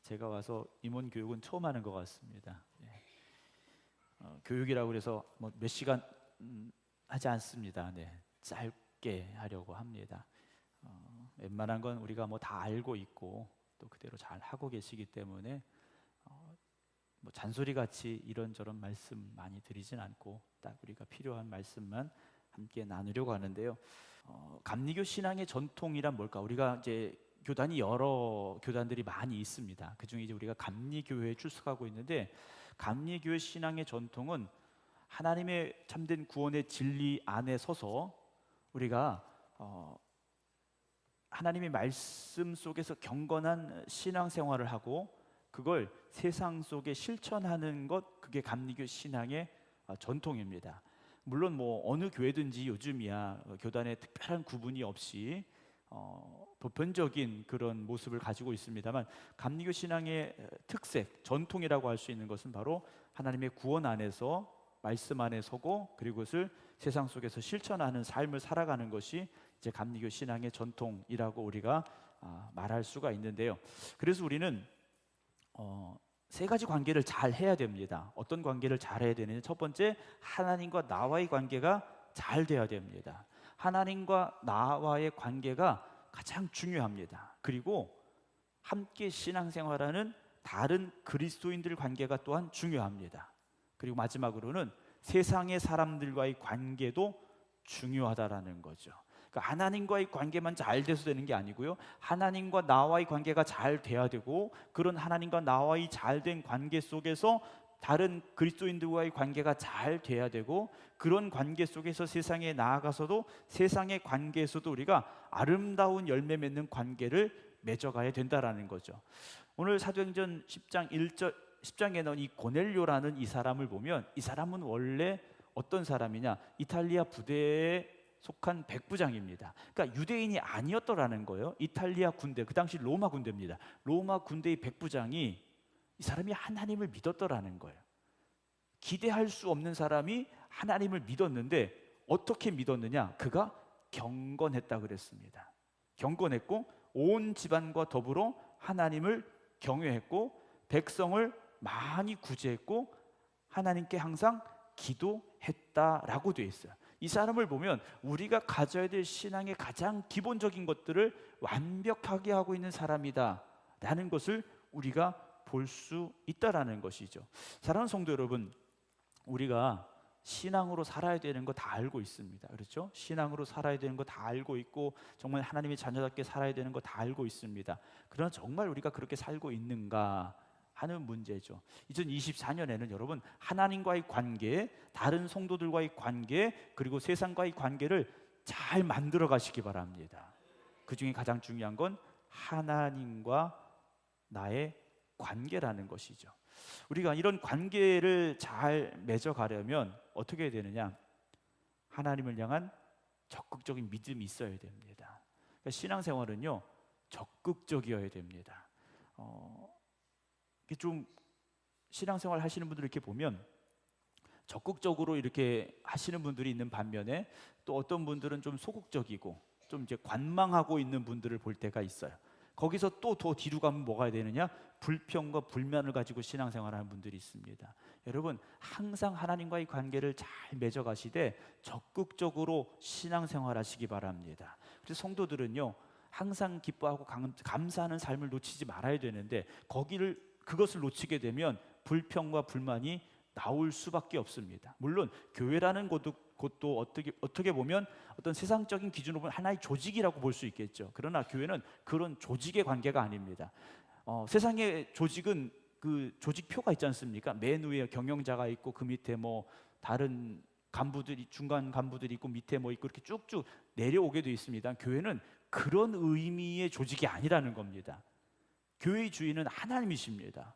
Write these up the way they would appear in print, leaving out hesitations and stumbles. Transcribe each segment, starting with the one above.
제가 와서 임원 교육은 처음 하는 것 같습니다. 교육이라고 그래서 뭐 몇 시간 하지 않습니다. 짧게 하려고 합니다. 웬만한 건 우리가 뭐 다 알고 있고 또 그대로 잘 하고 계시기 때문에 뭐 잔소리 같이 이런저런 말씀 많이 드리진 않고 딱 우리가 필요한 말씀만 함께 나누려고 하는데요. 감리교 신앙의 전통이란 뭘까? 우리가 이제 교단이 여러 교단들이 많이 있습니다. 그 중에 이제 우리가 감리교회에 출석하고 있는데, 감리교회 신앙의 전통은 하나님의 참된 구원의 진리 안에 서서 우리가 하나님의 말씀 속에서 경건한 신앙생활을 하고 그걸 세상 속에 실천하는 것, 그게 감리교 신앙의 전통입니다. 물론 뭐 어느 교회든지 요즘이야 교단에 특별한 구분이 없이 보편적인 그런 모습을 가지고 있습니다만, 감리교 신앙의 특색, 전통이라고 할 수 있는 것은 바로 하나님의 구원 안에서 말씀 안에 서고 그리고 그것을 세상 속에서 실천하는 삶을 살아가는 것이 이제 감리교 신앙의 전통이라고 우리가 말할 수가 있는데요. 그래서 우리는 세 가지 관계를 잘 해야 됩니다. 어떤 관계를 잘 해야 되느냐? 첫 번째, 하나님과 나와의 관계가 잘 돼야 됩니다. 하나님과 나와의 관계가 가장 중요합니다. 그리고 함께 신앙생활하는 다른 그리스도인들 관계가 또한 중요합니다. 그리고 마지막으로는 세상의 사람들과의 관계도 중요하다라는 거죠. 그러니까 하나님과의 관계만 잘 돼서 되는 게 아니고요, 하나님과 나와의 관계가 잘 돼야 되고, 그런 하나님과 나와의 잘된 관계 속에서 다른 그리스도인들과의 관계가 잘 돼야 되고, 그런 관계 속에서 세상에 나아가서도 세상의 관계에서도 우리가 아름다운 열매 맺는 관계를 맺어가야 된다라는 거죠. 오늘 사도행전 10장 1절 10장에 나온 이 고넬료라는 이 사람을 보면, 이 사람은 원래 어떤 사람이냐? 이탈리아 부대에 속한 백부장입니다. 그러니까 유대인이 아니었더라는 거예요. 이탈리아 군대, 그 당시 로마 군대입니다. 로마 군대의 백부장이, 이 사람이 하나님을 믿었더라는 거예요. 기대할 수 없는 사람이 하나님을 믿었는데 어떻게 믿었느냐? 그가 경건했다 그랬습니다. 경건했고 온 집안과 더불어 하나님을 경외했고 백성을 많이 구제했고 하나님께 항상 기도했다라고 되어 있어요. 이 사람을 보면 우리가 가져야 될 신앙의 가장 기본적인 것들을 완벽하게 하고 있는 사람이다 라는 것을 우리가 볼 수 있다라는 것이죠. 사랑하는 성도 여러분, 우리가 신앙으로 살아야 되는 거 다 알고 있습니다. 그렇죠? 신앙으로 살아야 되는 거 다 알고 있고 정말 하나님의 자녀답게 살아야 되는 거 다 알고 있습니다. 그러나 정말 우리가 그렇게 살고 있는가 하는 문제죠. 2024년에는 여러분, 하나님과의 관계, 다른 성도들과의 관계, 그리고 세상과의 관계를 잘 만들어 가시기 바랍니다. 그 중에 가장 중요한 건 하나님과 나의 관계라는 것이죠. 우리가 이런 관계를 잘 맺어가려면 어떻게 해야 되느냐? 하나님을 향한 적극적인 믿음이 있어야 됩니다. 그러니까 신앙생활은요, 적극적이어야 됩니다. 좀 신앙생활 하시는 분들 이렇게 보면 적극적으로 이렇게 하시는 분들이 있는 반면에, 또 어떤 분들은 좀 소극적이고 좀 이제 관망하고 있는 분들을 볼 때가 있어요. 거기서 또 더 뒤로 가면 뭐가 되느냐? 불평과 불만을 가지고 신앙생활하는 분들이 있습니다. 여러분, 항상 하나님과의 관계를 잘 맺어가시되 적극적으로 신앙생활하시기 바랍니다. 그래서 성도들은요, 항상 기뻐하고 감사하는 삶을 놓치지 말아야 되는데, 그것을 놓치게 되면 불평과 불만이 나올 수밖에 없습니다. 물론 교회라는 것도 어떻게 보면 어떤 세상적인 기준으로 보면 하나의 조직이라고 볼 수 있겠죠. 그러나 교회는 그런 조직의 관계가 아닙니다. 세상의 조직은 그 조직표가 있지 않습니까? 맨 위에 경영자가 있고 그 밑에 뭐 다른 간부들이, 중간 간부들이 있고 밑에 뭐 있고 이렇게 쭉쭉 내려오게 되어 있습니다. 교회는 그런 의미의 조직이 아니라는 겁니다. 교회의 주인은 하나님이십니다.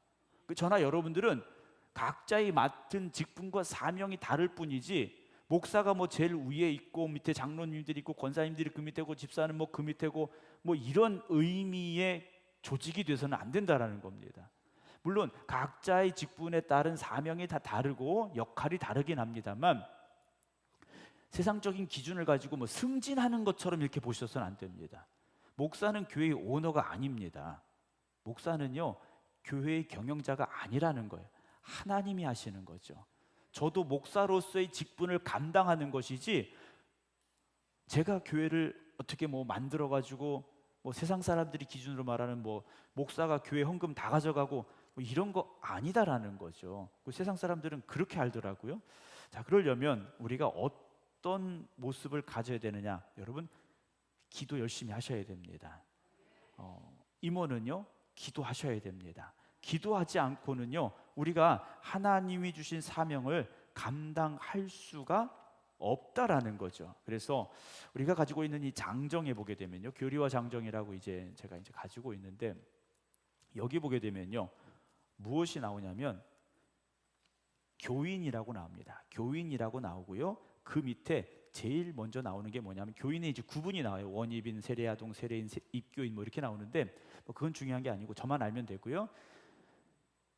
저나 여러분들은 각자의 맡은 직분과 사명이 다를 뿐이지, 목사가 뭐 제일 위에 있고 밑에 장로님들이 있고 권사님들이 그 밑에고 집사는 뭐 그 밑에고 뭐 이런 의미의 조직이 돼서는 안 된다라는 겁니다. 물론 각자의 직분에 따른 사명이 다 다르고 역할이 다르긴 합니다만, 세상적인 기준을 가지고 뭐 승진하는 것처럼 이렇게 보셔서는 안 됩니다. 목사는 교회의 오너가 아닙니다. 목사는요, 교회의 경영자가 아니라는 거예요. 하나님이 하시는 거죠. 저도 목사로서의 직분을 감당하는 것이지, 제가 교회를 어떻게 뭐 만들어 가지고 뭐 세상 사람들이 기준으로 말하는 뭐 목사가 교회 헌금 다 가져가고 뭐 이런 거 아니다라는 거죠. 그 세상 사람들은 그렇게 알더라고요. 자, 그러려면 우리가 어떤 모습을 가져야 되느냐? 여러분, 기도 열심히 하셔야 됩니다. 임원은요, 기도하셔야 됩니다. 기도하지 않고는요, 우리가 하나님이 주신 사명을 감당할 수가 없다라는 거죠. 그래서 우리가 가지고 있는 이 장정에 보게 되면요, 교리와 장정이라고 제가 가지고 있는데, 여기 보게 되면요, 무엇이 나오냐면 교인이라고 나옵니다. 교인이라고 나오고요, 그 밑에 제일 먼저 나오는 게 뭐냐면, 교인의 이제 구분이 나와요. 원입인, 세례아동, 세례인, 입교인 뭐 이렇게 나오는데, 뭐 그건 중요한 게 아니고 저만 알면 되고요.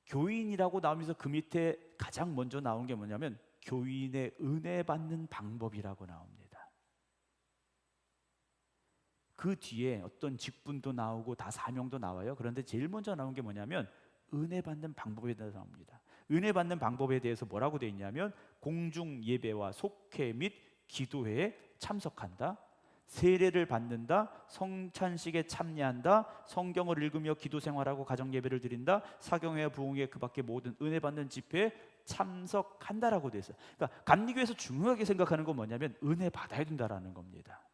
교인이라고 나오면서 그 밑에 가장 먼저 나온 게 뭐냐면 교인의 은혜 받는 방법이라고 나옵니다. 그 뒤에 어떤 직분도 나오고 다 사명도 나와요. 그런데 제일 먼저 나온 게 뭐냐면 은혜 받는 방법에 대해서 나옵니다. 은혜 받는 방법에 대해서 뭐라고 되어 있냐면, 공중 예배와 속회 및 기도회에 참석한다, 세례를 받는다, 성찬식에 참여한다, 성경을 읽으며 기도 생활하고 가정 예배를 드린다, 사경회와 부흥회 그 밖에 모든 은혜 받는 집회에 참석한다라고 되어 있어요. 그러니까 감리교에서 중요하게 생각하는 건 뭐냐면 은혜 받아야 된다라는 겁니다.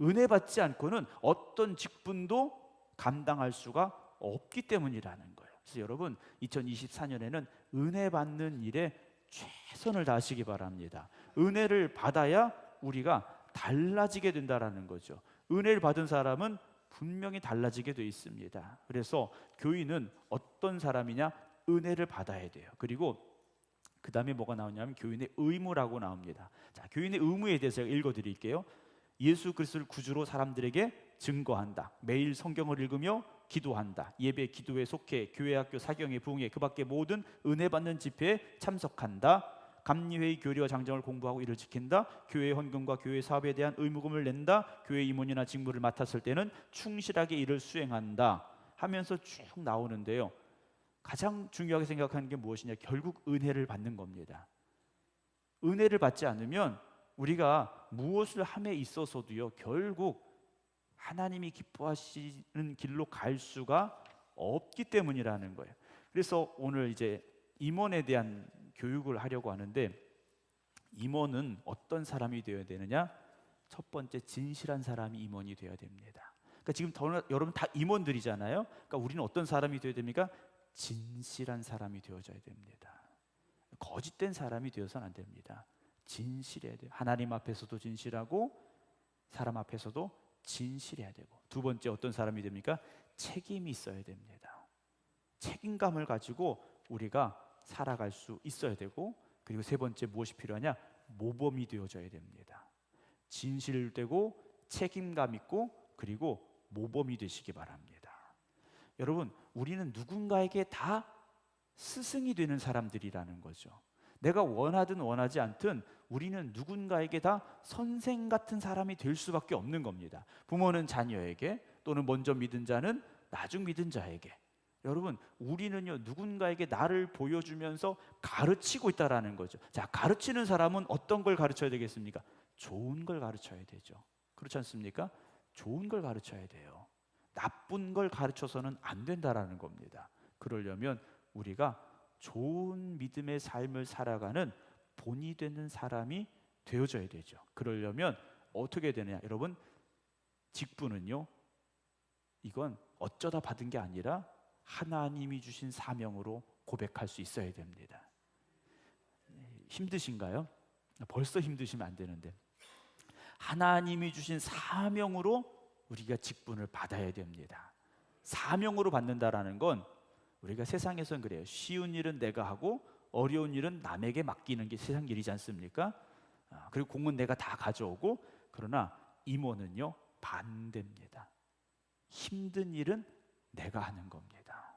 은혜 받지 않고는 어떤 직분도 감당할 수가 없기 때문이라는 거예요. 그래서 여러분, 2024년에는 은혜 받는 일에 최선을 다하시기 바랍니다. 은혜를 받아야 우리가 달라지게 된다라는 거죠. 은혜를 받은 사람은 분명히 달라지게 돼 있습니다. 그래서 교인은 어떤 사람이냐? 은혜를 받아야 돼요. 그리고 그 다음에 뭐가 나오냐면 교인의 의무라고 나옵니다. 자, 교인의 의무에 대해서 읽어드릴게요. 예수 그리스도를 구주로 사람들에게 증거한다, 매일 성경을 읽으며 기도한다, 예배, 기도회, 속회, 교회, 학교, 사경회, 부흥회 그 밖에 모든 은혜 받는 집회에 참석한다, 감리회의 교리와 장정을 공부하고 이를 지킨다, 교회 헌금과 교회 사업에 대한 의무금을 낸다, 교회 임원이나 직무를 맡았을 때는 충실하게 이를 수행한다 하면서 쭉 나오는데요, 가장 중요하게 생각하는 게 무엇이냐? 결국 은혜를 받는 겁니다. 은혜를 받지 않으면 우리가 무엇을 함에 있어서도요, 결국 하나님이 기뻐하시는 길로 갈 수가 없기 때문이라는 거예요. 그래서 오늘 이제 임원에 대한 교육을 하려고 하는데, 임원은 어떤 사람이 되어야 되느냐? 첫 번째, 진실한 사람이 임원이 되어야 됩니다. 그러니까 지금 여러분 다 임원들이잖아요. 그러니까 우리는 어떤 사람이 되어야 됩니까? 진실한 사람이 되어져야 됩니다. 거짓된 사람이 되어서는 안 됩니다. 진실해야 돼요. 하나님 앞에서도 진실하고 사람 앞에서도 진실해야 되고, 두 번째 어떤 사람이 됩니까? 책임이 있어야 됩니다. 책임감을 가지고 우리가 살아갈 수 있어야 되고, 그리고 세 번째 무엇이 필요하냐? 모범이 되어져야 됩니다. 진실되고 책임감 있고 그리고 모범이 되시기 바랍니다. 여러분, 우리는 누군가에게 다 스승이 되는 사람들이라는 거죠. 내가 원하든 원하지 않든 우리는 누군가에게 다 선생 같은 사람이 될 수밖에 없는 겁니다. 부모는 자녀에게, 또는 먼저 믿은 자는 나중 믿은 자에게. 여러분, 우리는요, 누군가에게 나를 보여주면서 가르치고 있다라는 거죠. 자, 가르치는 사람은 어떤 걸 가르쳐야 되겠습니까? 좋은 걸 가르쳐야 되죠. 그렇지 않습니까? 좋은 걸 가르쳐야 돼요. 나쁜 걸 가르쳐서는 안 된다라는 겁니다. 그러려면 우리가 좋은 믿음의 삶을 살아가는 본이 되는 사람이 되어져야 되죠. 그러려면 어떻게 되느냐? 여러분, 직분은요, 이건 어쩌다 받은 게 아니라 하나님이 주신 사명으로 고백할 수 있어야 됩니다. 힘드신가요? 벌써 힘드시면 안 되는데, 하나님이 주신 사명으로 우리가 직분을 받아야 됩니다. 사명으로 받는다라는 건 우리가 세상에선 그래요. 쉬운 일은 내가 하고 어려운 일은 남에게 맡기는 게 세상 일이지 않습니까? 그리고 공은 내가 다 가져오고, 그러나 임원은요, 반대입니다. 힘든 일은 내가 하는 겁니다.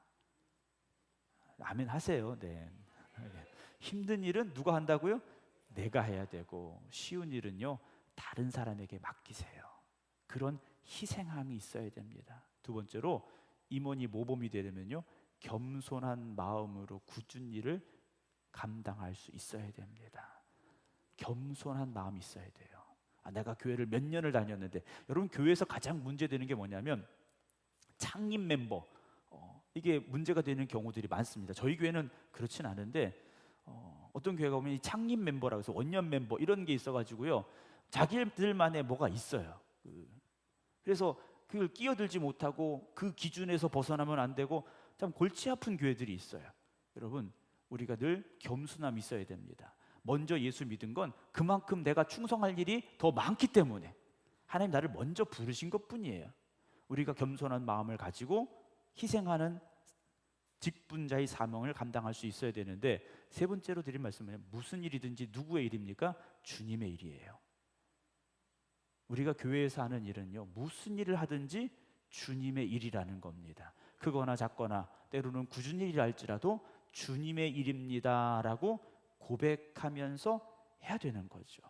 아멘 하세요. 네. 힘든 일은 누가 한다고요? 내가 해야 되고, 쉬운 일은요, 다른 사람에게 맡기세요. 그런 희생함이 있어야 됩니다. 두 번째로, 임원이 모범이 되려면요, 겸손한 마음으로 굳은 일을 감당할 수 있어야 됩니다. 겸손한 마음이 있어야 돼요. 내가 교회를 몇 년을 다녔는데, 여러분 교회에서 가장 문제되는 게 뭐냐면 창립 멤버, 이게 문제가 되는 경우들이 많습니다. 저희 교회는 그렇진 않은데 어떤 교회가 보면 이 창립 멤버라고 해서 원년 멤버 이런 게 있어가지고요, 자기들만의 뭐가 있어요. 그래서 그걸 끼어들지 못하고 그 기준에서 벗어나면 안 되고 참 골치 아픈 교회들이 있어요. 여러분, 우리가 늘 겸손함이 있어야 됩니다. 먼저 예수 믿은 건 그만큼 내가 충성할 일이 더 많기 때문에 하나님 나를 먼저 부르신 것뿐이에요. 우리가 겸손한 마음을 가지고 희생하는 직분자의 사명을 감당할 수 있어야 되는데, 세 번째로 드린 말씀은 무슨 일이든지 누구의 일입니까? 주님의 일이에요. 우리가 교회에서 하는 일은요, 무슨 일을 하든지 주님의 일이라는 겁니다. 크거나 작거나 때로는 굳은 일이라 할지라도 주님의 일입니다라고 고백하면서 해야 되는 거죠.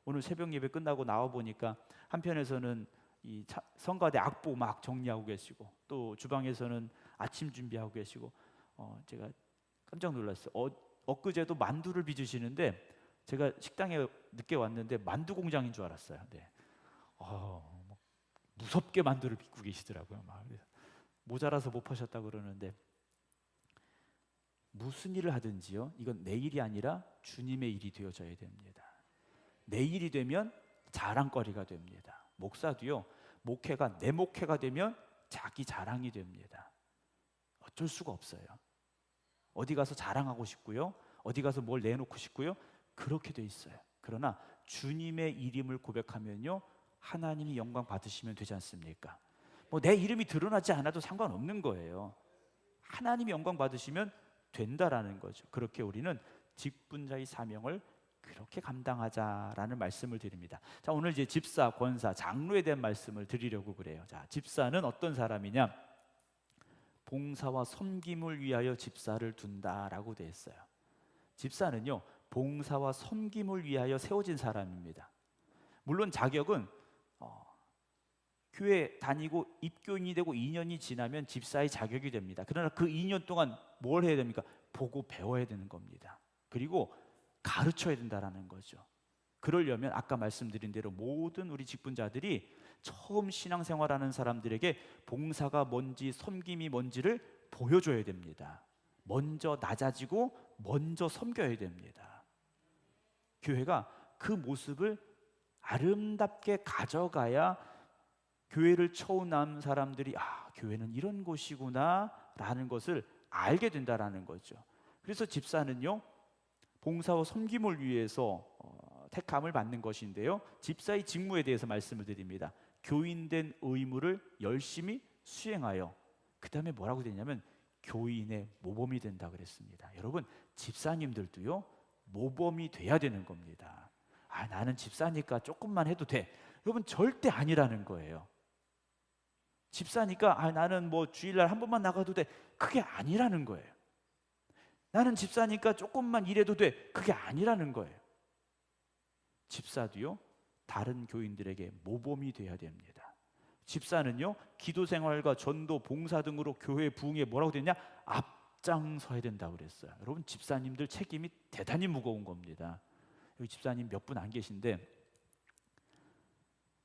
오늘 새벽 예배 끝나고 나와 보니까 한편에서는 이 성가대 악보 막 정리하고 계시고, 또 주방에서는 아침 준비하고 계시고, 제가 깜짝 놀랐어요. 엊그제도 만두를 빚으시는데 제가 식당에 늦게 왔는데 만두 공장인 줄 알았어요. 네. 무섭게 만두를 빚고 계시더라고요. 모자라서 못 파셨다 그러는데, 무슨 일을 하든지요, 이건 내 일이 아니라 주님의 일이 되어져야 됩니다. 내 일이 되면 자랑거리가 됩니다. 목사도요, 목회가 내 목회가 되면 자기 자랑이 됩니다. 어쩔 수가 없어요. 어디 가서 자랑하고 싶고요, 어디 가서 뭘 내놓고 싶고요, 그렇게 돼 있어요. 그러나 주님의 이름을 고백하면요, 하나님이 영광 받으시면 되지 않습니까? 내 이름이 드러나지 않아도 상관없는 거예요. 하나님이 영광 받으시면 된다라는 거죠. 그렇게 우리는 직분자의 사명을 그렇게 감당하자라는 말씀을 드립니다. 자, 오늘 이제 집사, 권사, 장로에 대한 말씀을 드리려고 그래요. 자, 집사는 어떤 사람이냐? 봉사와 섬김을 위하여 집사를 둔다라고 되어 있어요. 집사는요, 봉사와 섬김을 위하여 세워진 사람입니다. 물론 자격은 교회 다니고 입교인이 되고 2년이 지나면 집사의 자격이 됩니다. 그러나 그 2년 동안 뭘 해야 됩니까? 보고 배워야 되는 겁니다. 그리고 가르쳐야 된다라는 거죠. 그러려면 아까 말씀드린 대로 모든 우리 직분자들이 처음 신앙생활하는 사람들에게 봉사가 뭔지 섬김이 뭔지를 보여줘야 됩니다. 먼저 낮아지고 먼저 섬겨야 됩니다. 교회가 그 모습을 아름답게 가져가야 교회를 처음 나온 사람들이 교회는 이런 곳이구나 라는 것을 알게 된다라는 거죠. 그래서 집사는요, 봉사와 섬김을 위해서 택함을 받는 것인데요, 집사의 직무에 대해서 말씀을 드립니다. 교인된 의무를 열심히 수행하여, 그 다음에 뭐라고 되냐면 교인의 모범이 된다 그랬습니다. 여러분, 집사님들도요, 모범이 돼야 되는 겁니다. 나는 집사니까 조금만 해도 돼. 여러분, 절대 아니라는 거예요. 집사니까 나는 주일날 한 번만 나가도 돼. 그게 아니라는 거예요. 나는 집사니까 조금만 일해도 돼. 그게 아니라는 거예요. 집사도요, 다른 교인들에게 모범이 돼야 됩니다. 집사는요, 기도 생활과 전도, 봉사 등으로 교회 부흥에 뭐라고 되냐? 앞장서야 된다고 그랬어요. 여러분, 집사님들 책임이 대단히 무거운 겁니다. 여기 집사님 몇 분 안 계신데,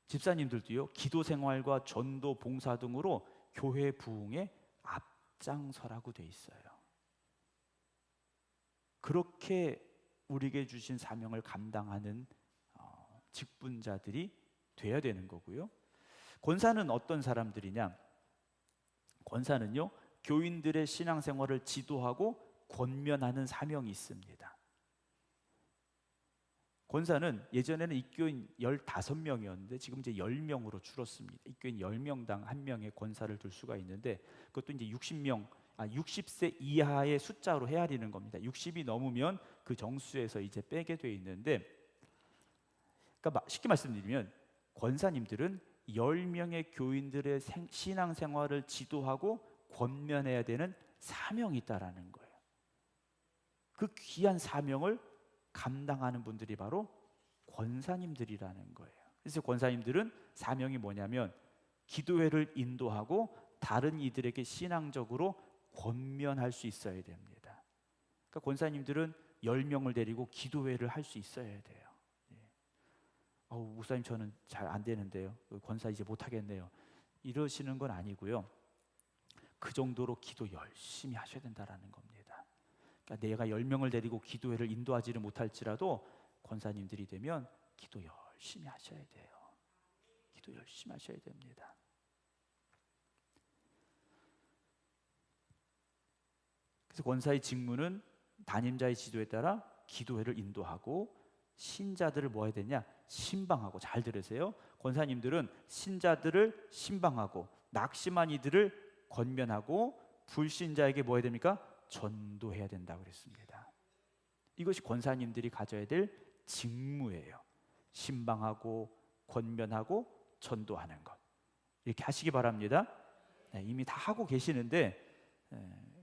집사님들도요, 기도 생활과 전도, 봉사 등으로 교회 부흥에 앞장서라고 돼 있어요. 그렇게 우리에게 주신 사명을 감당하는 직분자들이 돼야 되는 거고요. 권사는 어떤 사람들이냐? 권사는요, 교인들의 신앙생활을 지도하고 권면하는 사명이 있습니다. 권사는 예전에는 입교인 15명이었는데 지금 이제 10명으로 줄었습니다. 입교인 10명당 1명의 권사를 둘 수가 있는데, 그것도 이제 60세 이하의 숫자로 헤아리는 겁니다. 60이 넘으면 그 정수에서 이제 빼게 돼 있는데, 그러니까 쉽게 말씀드리면 권사님들은 10명의 교인들의 신앙생활을 지도하고 권면해야 되는 사명이 있다라는 거예요. 그 귀한 사명을 감당하는 분들이 바로 권사님들이라는 거예요. 그래서 권사님들은 사명이 뭐냐면 기도회를 인도하고 다른 이들에게 신앙적으로 권면할 수 있어야 됩니다. 그러니까 권사님들은 10명을 데리고 기도회를 할 수 있어야 돼요. 예. 목사님 저는 잘 안 되는데요. 권사 이제 못 하겠네요. 이러시는 건 아니고요. 그 정도로 기도 열심히 하셔야 된다라는 겁니다. 그러니까 내가 10명을 데리고 기도회를 인도하지를 못할지라도 권사님들이 되면 기도 열심히 하셔야 돼요. 기도 열심히 하셔야 됩니다. 그래서 권사의 직무는 담임자의 지도에 따라 기도회를 인도하고 신자들을 뭐 해야 되냐? 신방하고. 잘 들으세요. 권사님들은 신자들을 신방하고 낙심한 이들을 권면하고 불신자에게 뭐 해야 됩니까? 전도해야 된다고 그랬습니다. 이것이 권사님들이 가져야 될 직무예요. 신방하고 권면하고 전도하는 것. 이렇게 하시기 바랍니다. 네, 이미 다 하고 계시는데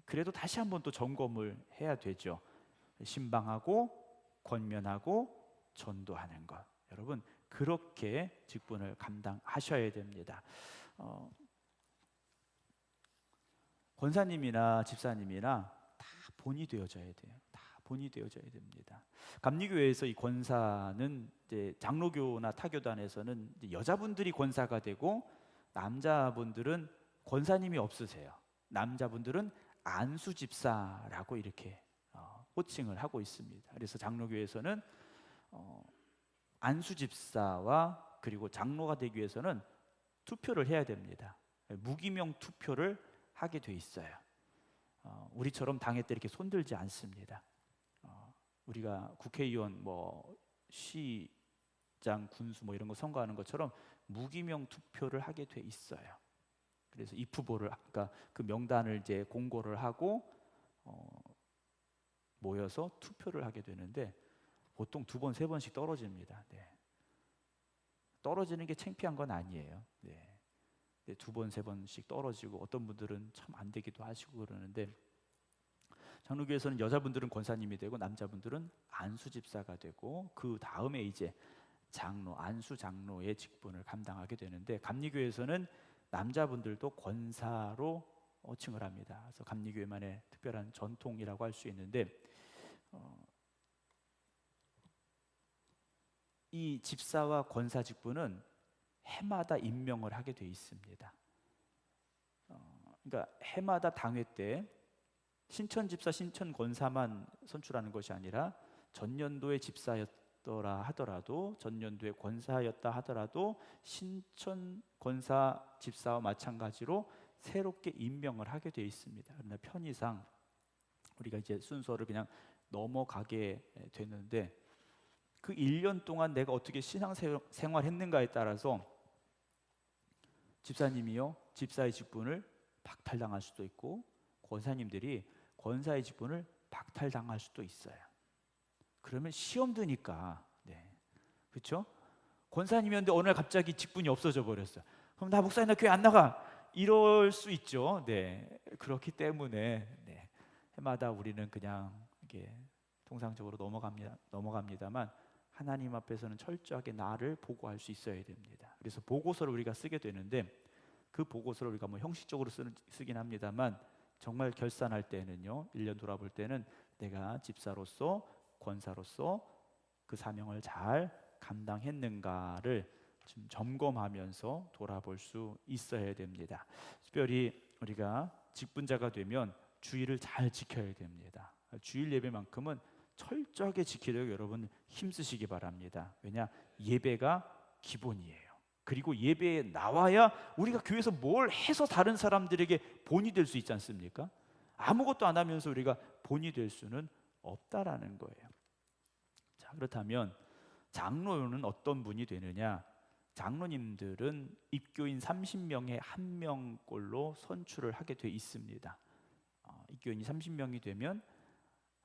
그래도 다시 한번 또 점검을 해야 되죠. 신방하고 권면하고 전도하는 것. 여러분 그렇게 직분을 감당하셔야 됩니다. 권사님이나 집사님이나 다 본이 되어져야 돼요. 다 본이 되어져야 됩니다. 감리교회에서 이 권사는 이제 장로교나 타교단에서는 이제 여자분들이 권사가 되고 남자분들은 권사님이 없으세요. 남자분들은 안수집사라고 이렇게 호칭을 하고 있습니다. 그래서 장로교에서는 안수집사와 그리고 장로가 되기 위해서는 투표를 해야 됩니다. 무기명 투표를 하게 돼 있어요. 우리처럼 당회 때 이렇게 손들지 않습니다. 우리가 국회의원, 뭐 시장, 군수 뭐 이런 거 선거하는 것처럼 무기명 투표를 하게 돼 있어요. 그래서 입 후보를 아까 그 명단을 이제 공고를 하고 모여서 투표를 하게 되는데 보통 2번, 3번씩 떨어집니다. 네. 떨어지는 게 창피한 건 아니에요. 네. 2번, 3번씩 떨어지고 어떤 분들은 참 안 되기도 하시고 그러는데 장로교에서는 여자분들은 권사님이 되고 남자분들은 안수집사가 되고 그 다음에 이제 장로, 안수장로의 직분을 감당하게 되는데 감리교에서는 남자분들도 권사로 호칭을 합니다. 그래서 감리교회만의 특별한 전통이라고 할 수 있는데 이 집사와 권사 직분은 해마다 임명을 하게 돼 있습니다. 그러니까 해마다 당회 때 신천 집사, 신천 권사만 선출하는 것이 아니라 전년도의 집사였더라 하더라도 전년도의 권사였다 하더라도 신천 권사 집사와 마찬가지로 새롭게 임명을 하게 돼 있습니다. 그러나 편의상 우리가 이제 순서를 그냥 넘어가게 되는데 그 1년 동안 내가 어떻게 신앙생활했는가에 따라서 집사님이요 집사의 직분을 박탈당할 수도 있고 권사님들이 권사의 직분을 박탈당할 수도 있어요. 그러면 시험 드니까 그렇죠? 권사님이었는데 어느 날 갑자기 직분이 없어져 버렸어요. 그럼 나 목사님 나 교회 안 나가 이럴 수 있죠. 그렇기 때문에 해마다 우리는 그냥 이게 통상적으로 넘어갑니다만 하나님 앞에서는 철저하게 나를 보고할 수 있어야 됩니다. 그래서 보고서를 우리가 쓰게 되는데 그 보고서를 우리가 뭐 형식적으로 쓰긴 합니다만 정말 결산할 때는요 1년 돌아볼 때는 내가 집사로서 권사로서 그 사명을 잘 감당했는가를 좀 점검하면서 돌아볼 수 있어야 됩니다. 특별히 우리가 직분자가 되면 주일을 잘 지켜야 됩니다. 주일 예배만큼은 철저하게 지키려고 여러분 힘쓰시기 바랍니다. 왜냐? 예배가 기본이에요. 그리고 예배에 나와야 우리가 교회에서 뭘 해서 다른 사람들에게 본이 될 수 있지 않습니까? 아무것도 안 하면서 우리가 본이 될 수는 없다라는 거예요. 자, 그렇다면 장로는 어떤 분이 되느냐? 장로님들은 입교인 30명의 1명꼴로 선출을 하게 돼 있습니다. 입교인이 30명이 되면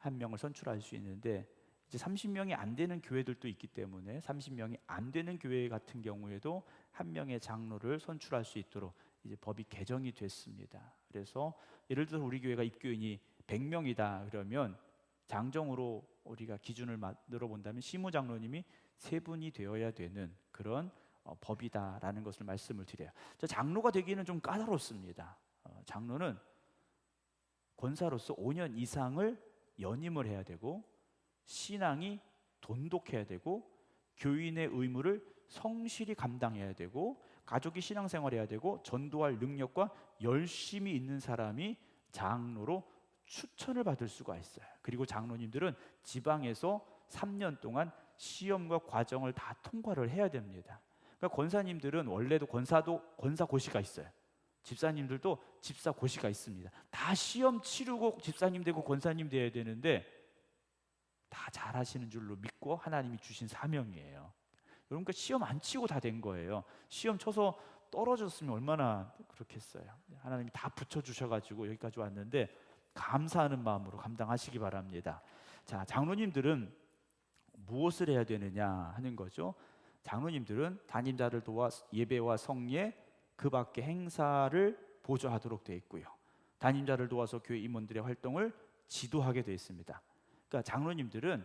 1명을 선출할 수 있는데 이제 30명이 안 되는 교회들도 있기 때문에 30명이 안 되는 교회 같은 경우에도 1명의 장로를 선출할 수 있도록 이제 법이 개정이 됐습니다. 그래서 예를 들어서 우리 교회가 입교인이 100명이다 그러면 장정으로 우리가 기준을 만들어 본다면 시무장로님이 3분이 되어야 되는 그런 법이다라는 것을 말씀을 드려요. 장로가 되기는 좀 까다롭습니다. 장로는 권사로서 5년 이상을 연임을 해야 되고 신앙이 돈독해야 되고 교인의 의무를 성실히 감당해야 되고 가족이 신앙생활해야 되고 전도할 능력과 열심히 있는 사람이 장로로 추천을 받을 수가 있어요. 그리고 장로님들은 지방에서 3년 동안 시험과 과정을 다 통과를 해야 됩니다. 그러니까 권사님들은 원래도 권사고시가 있어요. 집사님들도 집사고시가 있습니다. 다 시험 치르고 집사님 되고 권사님 돼야 되는데 다 잘하시는 줄로 믿고 하나님이 주신 사명이에요. 여러분, 시험 안 치고 다 된 거예요. 시험 쳐서 떨어졌으면 얼마나 그렇겠어요. 하나님이 다 붙여주셔가지고 여기까지 왔는데 감사하는 마음으로 감당하시기 바랍니다. 자, 장로님들은 무엇을 해야 되느냐 하는 거죠. 장로님들은 담임자를 도와 예배와 성례 그 밖의 행사를 보조하도록 되어 있고요. 담임자를 도와서 교회 임원들의 활동을 지도하게 되어 있습니다. 그러니까 장로님들은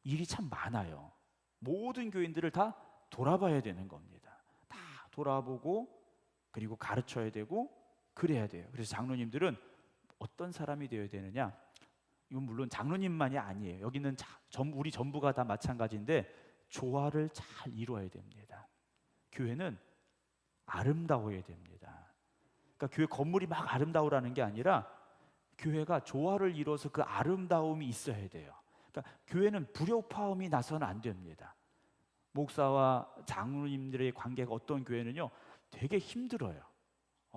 일이 참 많아요. 모든 교인들을 다 돌아봐야 되는 겁니다. 다 돌아보고 그리고 가르쳐야 되고 그래야 돼요. 그래서 장로님들은 어떤 사람이 되어야 되느냐? 이건 물론 장로님만이 아니에요. 여기는 우리 전부가 다 마찬가지인데 조화를 잘 이루어야 됩니다. 교회는 아름다워야 됩니다. 그러니까 교회 건물이 막 아름다우라는 게 아니라 교회가 조화를 이뤄서 그 아름다움이 있어야 돼요. 그러니까 교회는 불협화음이 나서는 안 됩니다. 목사와 장로님들의 관계가 어떤 교회는요 되게 힘들어요.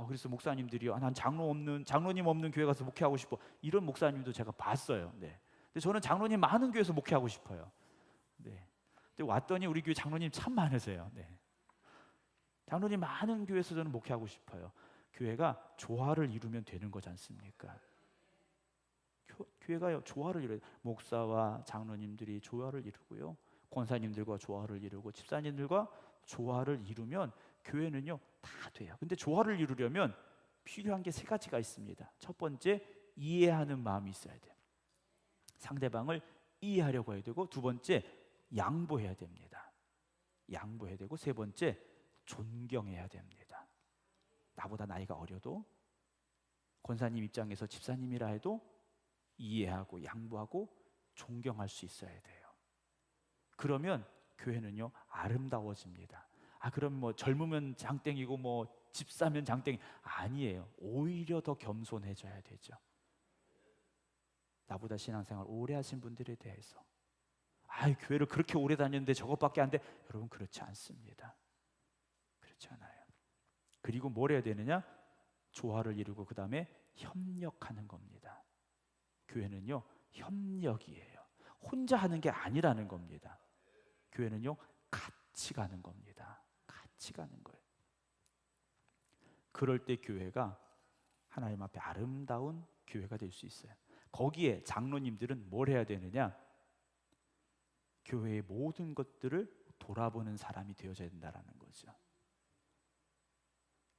그래서 목사님들이요, 난 장로님 없는 교회 가서 목회하고 싶어, 이런 목사님도 제가 봤어요. 네. 근데 저는 장로님 많은 교회에서 목회하고 싶어요. 네. 근데 왔더니 우리 교회 장로님 참 많으세요. 네. 장로님 많은 교회에서 저는 목회하고 싶어요. 교회가 조화를 이루면 되는 거지 않습니까? 교회가 조화를 이루어요. 목사와 장로님들이 조화를 이루고요, 권사님들과 조화를 이루고 집사님들과 조화를 이루면 교회는요 다 돼요. 근데 조화를 이루려면 필요한 게 3가지가 있습니다. 첫 번째, 이해하는 마음이 있어야 돼요. 상대방을 이해하려고 해야 되고, 두 번째, 양보해야 됩니다. 양보해야 되고, 세 번째, 존경해야 됩니다. 나보다 나이가 어려도 권사님 입장에서 집사님이라 해도 이해하고 양보하고 존경할 수 있어야 돼요. 그러면 교회는요 아름다워집니다. 그럼 젊으면 장땡이고 집사면 장땡이 아니에요. 오히려 더 겸손해져야 되죠. 나보다 신앙생활 오래 하신 분들에 대해서 교회를 그렇게 오래 다녔는데 저것밖에 안 돼. 여러분, 그렇지 않습니다. 그렇지 않아요. 그리고 뭘 해야 되느냐? 조화를 이루고 그 다음에 협력하는 겁니다. 교회는요 협력이에요. 혼자 하는 게 아니라는 겁니다. 교회는요 같이 가는 겁니다. 같이 가는 거예요. 그럴 때 교회가 하나님 앞에 아름다운 교회가 될 수 있어요. 거기에 장로님들은 뭘 해야 되느냐? 교회의 모든 것들을 돌아보는 사람이 되어져야 된다는 거죠.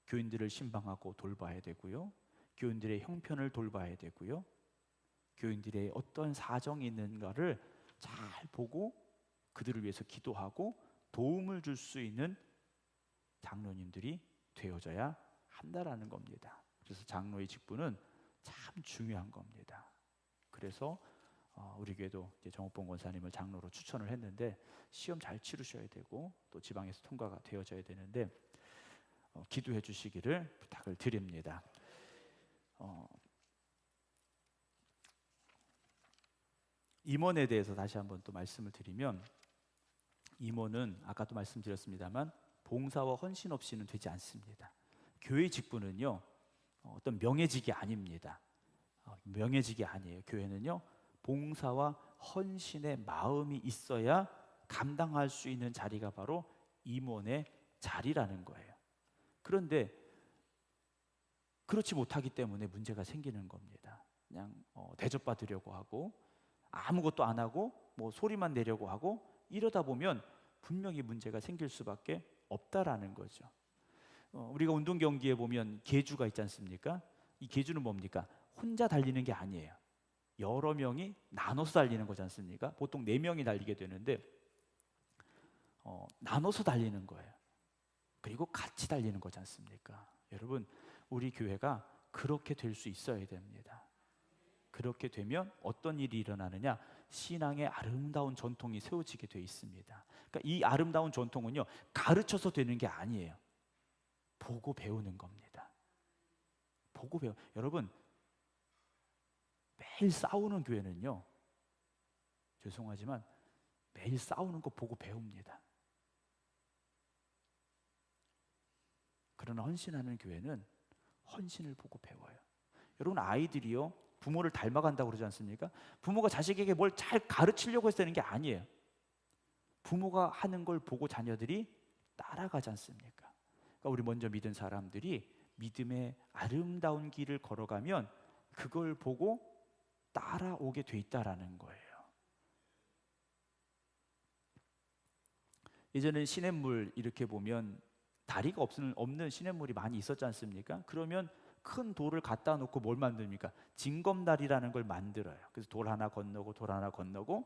교인들을 신방하고 돌봐야 되고요, 교인들의 형편을 돌봐야 되고요, 교인들의 어떤 사정이 있는가를 잘 보고 그들을 위해서 기도하고 도움을 줄 수 있는 장로님들이 되어져야 한다라는 겁니다. 그래서 장로의 직분은 참 중요한 겁니다. 그래서 우리 교회도 이제 정옥봉 권사님을 장로로 추천을 했는데 시험 잘 치르셔야 되고 또 지방에서 통과가 되어져야 되는데 기도해 주시기를 부탁을 드립니다. 임원에 대해서 다시 한번 또 말씀을 드리면, 임원은 아까도 말씀드렸습니다만 봉사와 헌신 없이는 되지 않습니다. 교회 직분은요 어떤 명예직이 아닙니다. 명예직이 아니에요. 교회는요 봉사와 헌신의 마음이 있어야 감당할 수 있는 자리가 바로 임원의 자리라는 거예요. 그런데 그렇지 못하기 때문에 문제가 생기는 겁니다. 그냥 대접받으려고 하고 아무것도 안 하고 소리만 내려고 하고 이러다 보면 분명히 문제가 생길 수밖에 없다라는 거죠. 우리가 운동 경기에 보면 계주가 있지 않습니까? 이 계주는 뭡니까? 혼자 달리는 게 아니에요. 여러 명이 나눠서 달리는 거지 않습니까? 보통 4명이 달리게 되는데 나눠서 달리는 거예요. 그리고 같이 달리는 거지 않습니까? 여러분, 우리 교회가 그렇게 될 수 있어야 됩니다. 그렇게 되면 어떤 일이 일어나느냐? 신앙의 아름다운 전통이 세워지게 돼 있습니다. 그러니까 이 아름다운 전통은요, 가르쳐서 되는 게 아니에요. 보고 배우는 겁니다. 보고 배우. 여러분, 매일 싸우는 교회는요, 죄송하지만 매일 싸우는 거 보고 배웁니다. 그러나 헌신하는 교회는 헌신을 보고 배워요. 여러분, 아이들이요, 부모를 닮아간다고 그러지 않습니까? 부모가 자식에게 뭘 잘 가르치려고 해서 되는 게 아니에요. 부모가 하는 걸 보고 자녀들이 따라가지 않습니까? 그러니까 우리 먼저 믿은 사람들이 믿음의 아름다운 길을 걸어가면 그걸 보고 따라오게 돼 있다라는 거예요. 예전에 시냇물 이렇게 보면 다리가 없는 시냇물이 많이 있었지 않습니까? 그러면 큰 돌을 갖다 놓고 뭘 만듭니까? 징검다리라는 걸 만들어요. 그래서 돌 하나 건너고 돌 하나 건너고,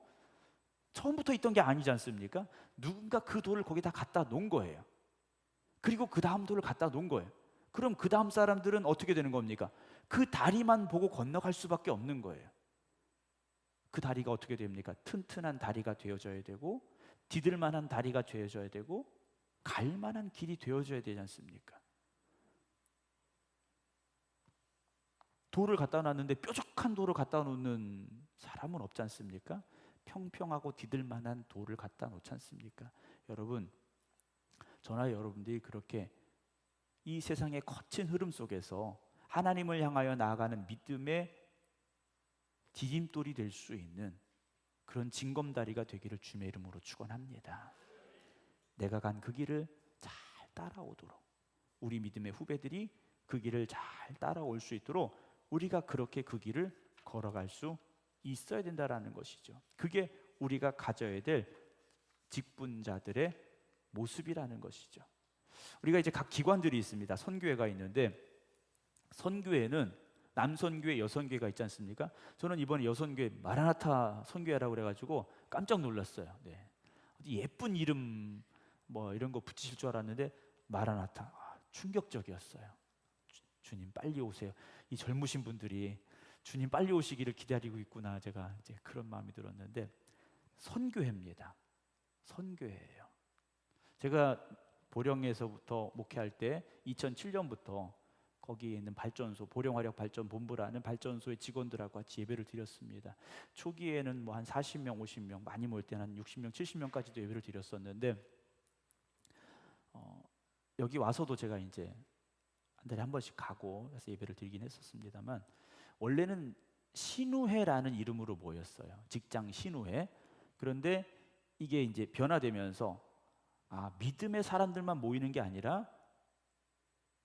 처음부터 있던 게 아니지 않습니까? 누군가 그 돌을 거기다 갖다 놓은 거예요. 그리고 그 다음 돌을 갖다 놓은 거예요. 그럼 그 다음 사람들은 어떻게 되는 겁니까? 그 다리만 보고 건너갈 수밖에 없는 거예요. 그 다리가 어떻게 됩니까? 튼튼한 다리가 되어져야 되고, 디딜만한 다리가 되어져야 되고, 갈만한 길이 되어져야 되지 않습니까? 돌을 갖다 놨는데 뾰족한 돌을 갖다 놓는 사람은 없지 않습니까? 평평하고 디딜만한 돌을 갖다 놓지 않습니까? 여러분, 저나 여러분들이 그렇게 이 세상의 거친 흐름 속에서 하나님을 향하여 나아가는 믿음의 디딤돌이 될 수 있는 그런 징검다리가 되기를 주님의 이름으로 축원합니다. 내가 간 그 길을 잘 따라오도록, 우리 믿음의 후배들이 그 길을 잘 따라올 수 있도록 우리가 그렇게 그 길을 걸어갈 수 있어야 된다라는 것이죠. 그게 우리가 가져야 될 직분자들의 모습이라는 것이죠. 우리가 이제 각 기관들이 있습니다. 선교회가 있는데, 선교회는 남선교회, 여선교회가 있지 않습니까? 저는 이번에 여선교회 마라나타 선교회라고 그래가지고 깜짝 놀랐어요. 네. 예쁜 이름 뭐 이런 거 붙이실 줄 알았는데 마라나타, 충격적이었어요. 주님 빨리 오세요. 이 젊으신 분들이 주님 빨리 오시기를 기다리고 있구나, 제가 이제 그런 마음이 들었는데, 선교회입니다. 선교회예요. 제가 보령에서부터 목회할 때 2007년부터 거기에 있는 발전소, 보령화력 발전본부라는 발전소의 직원들하고 같이 예배를 드렸습니다. 초기에는 뭐 한 40명, 50명, 많이 모일 때는 한 60명, 70명까지도 예배를 드렸었는데, 여기 와서도 제가 이제 한 달에 한 번씩 가고 그래서 예배를 드리긴 했었습니다만, 원래는 신우회라는 이름으로 모였어요. 직장 신우회. 그런데 이게 이제 변화되면서 믿음의 사람들만 모이는 게 아니라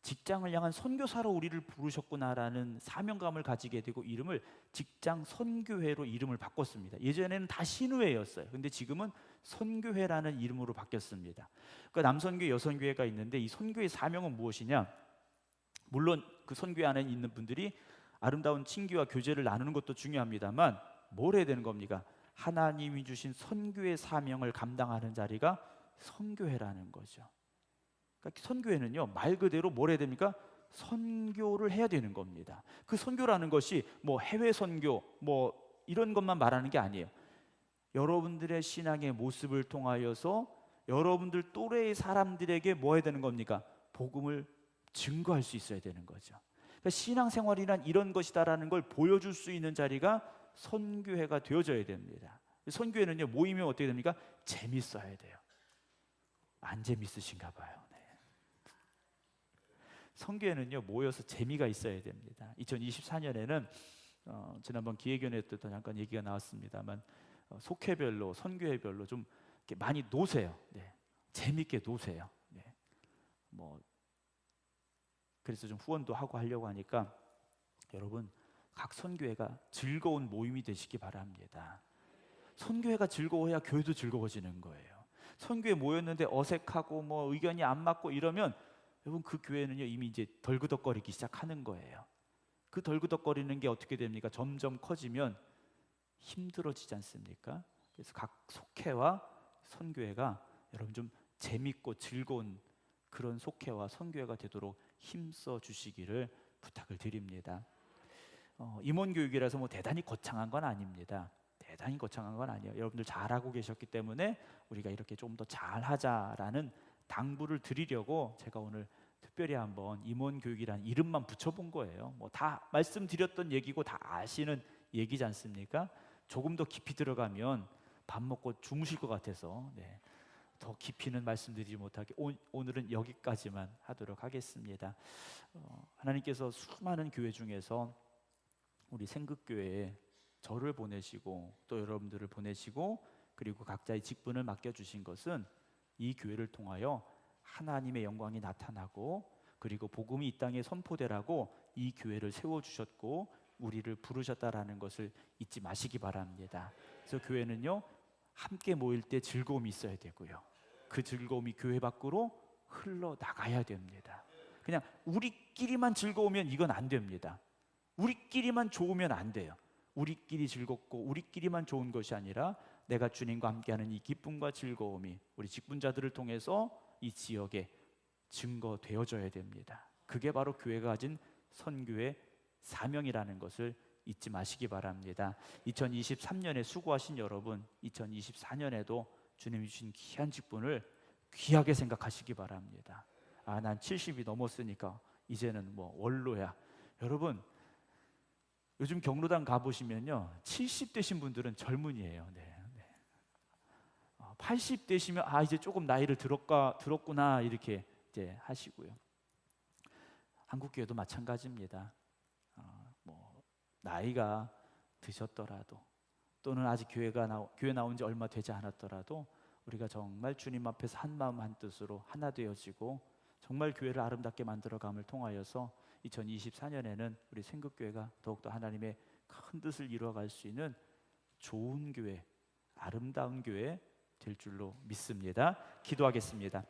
직장을 향한 선교사로 우리를 부르셨구나라는 사명감을 가지게 되고 이름을 직장 선교회로 이름을 바꿨습니다. 예전에는 다 신우회였어요. 근데 지금은 선교회라는 이름으로 바뀌었습니다. 그러니까 남선교회, 여선교회가 있는데 이 선교의 사명은 무엇이냐? 물론 그 선교회 안에 있는 분들이 아름다운 친교와 교제를 나누는 것도 중요합니다만, 뭘 해야 되는 겁니까? 하나님이 주신 선교의 사명을 감당하는 자리가 선교회라는 거죠. 그러니까 선교회는요, 말 그대로 뭘 해야 됩니까? 선교를 해야 되는 겁니다. 그 선교라는 것이 뭐 해외 선교 뭐 이런 것만 말하는 게 아니에요. 여러분들의 신앙의 모습을 통하여서 여러분들 또래의 사람들에게 뭐 해야 되는 겁니까? 복음을 증거할 수 있어야 되는 거죠. 그러니까 신앙생활이란 이런 것이다라는 걸 보여줄 수 있는 자리가 선교회가 되어져야 됩니다. 선교회는요, 모이면 어떻게 됩니까? 재밌어야 돼요. 안 재밌으신가 봐요. 네. 선교회는요, 모여서 재미가 있어야 됩니다. 2024년에는 지난번 기획위원회 때도 잠깐 얘기가 나왔습니다만, 속회별로, 선교회별로 좀 이렇게 많이 노세요. 네. 재밌게 노세요. 네. 뭐 그래서 좀 후원도 하고 하려고 하니까 여러분, 각 선교회가 즐거운 모임이 되시기 바랍니다. 선교회가 즐거워야 교회도 즐거워지는 거예요. 선교회 모였는데 어색하고 뭐 의견이 안 맞고 이러면 여러분, 그 교회는요 이미 이제 덜그덕거리기 시작하는 거예요. 그 덜그덕거리는 게 어떻게 됩니까? 점점 커지면 힘들어지지 않습니까? 그래서 각 속회와 선교회가 여러분 좀 재밌고 즐거운 그런 속회와 선교회가 되도록 힘써 주시기를 부탁을 드립니다. 임원 교육이라서 뭐 대단히 거창한 건 아닙니다. 대단히 거창한 건 아니에요. 여러분들 잘하고 계셨기 때문에 우리가 이렇게 좀 더 잘하자라는 당부를 드리려고 제가 오늘 특별히 한번 임원 교육이라는 이름만 붙여본 거예요. 뭐 다 말씀드렸던 얘기고 다 아시는 얘기지 않습니까? 조금 더 깊이 들어가면 밥 먹고 주무실 것 같아서 더 깊이는 말씀드리지 못하게 오늘은 여기까지만 하도록 하겠습니다. 하나님께서 수많은 교회 중에서 우리 생극교회에 저를 보내시고 또 여러분들을 보내시고 그리고 각자의 직분을 맡겨주신 것은 이 교회를 통하여 하나님의 영광이 나타나고 그리고 복음이 이 땅에 선포되라고 이 교회를 세워주셨고 우리를 부르셨다라는 것을 잊지 마시기 바랍니다. 그래서 교회는요, 함께 모일 때 즐거움이 있어야 되고요, 그 즐거움이 교회 밖으로 흘러나가야 됩니다. 그냥 우리끼리만 즐거우면 이건 안 됩니다. 우리끼리만 좋으면 안 돼요. 우리끼리 즐겁고 우리끼리만 좋은 것이 아니라 내가 주님과 함께하는 이 기쁨과 즐거움이 우리 직분자들을 통해서 이 지역에 증거되어져야 됩니다. 그게 바로 교회가 가진 선교의 사명이라는 것을 잊지 마시기 바랍니다. 2023년에 수고하신 여러분, 2024년에도 주님이 주신 귀한 직분을 귀하게 생각하시기 바랍니다. 난 70이 넘었으니까 이제는 뭐 원로야. 여러분, 요즘 경로당 가보시면요, 70 되신 분들은 젊은이에요. 80 되시면 이제 조금 나이를 들었구나 이렇게 이제 하시고요. 한국교회도 마찬가지입니다. 뭐 나이가 드셨더라도 또는 아직 교회 나온 지 얼마 되지 않았더라도 우리가 정말 주님 앞에서 한 마음 한 뜻으로 하나 되어지고 정말 교회를 아름답게 만들어감을 통하여서 2024년에는 우리 생극교회가 더욱더 하나님의 큰 뜻을 이루어갈 수 있는 좋은 교회, 아름다운 교회 될 줄로 믿습니다. 기도하겠습니다.